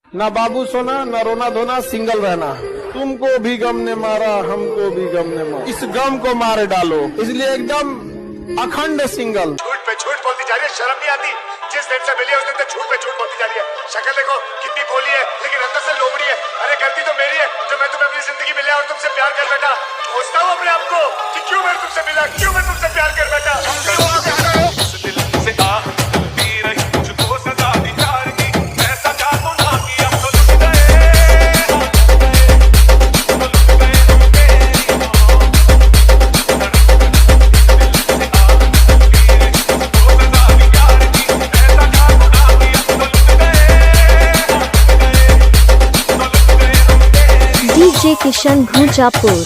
ना बाबू सोना ना रोना धोना, सिंगल रहना। तुमको भी गम ने मारा, हमको भी गम ने मारा, इस गम को मार डालो, इसलिए एकदम अखंड सिंगल। झूठ पे झूठ बोलती जा रही है, शर्म नहीं आती? जिस दिन से मिली है उस दिन से झूठ पे झूठ बोलती जा रही है। शक्ल देखो कितनी भोली है, लेकिन अंदर से लोमड़ी है। अरे गलती तो मेरी है जो मैं तुम्हें अपनी जिंदगी में लिया और तुमसे प्यार कर बैठा। सोचता हूँ अपने आप को कि क्यों मैं तुमसे मिला, क्यों मैं तुमसे प्यार कर बैठा। DJ Kishan Bhujapur।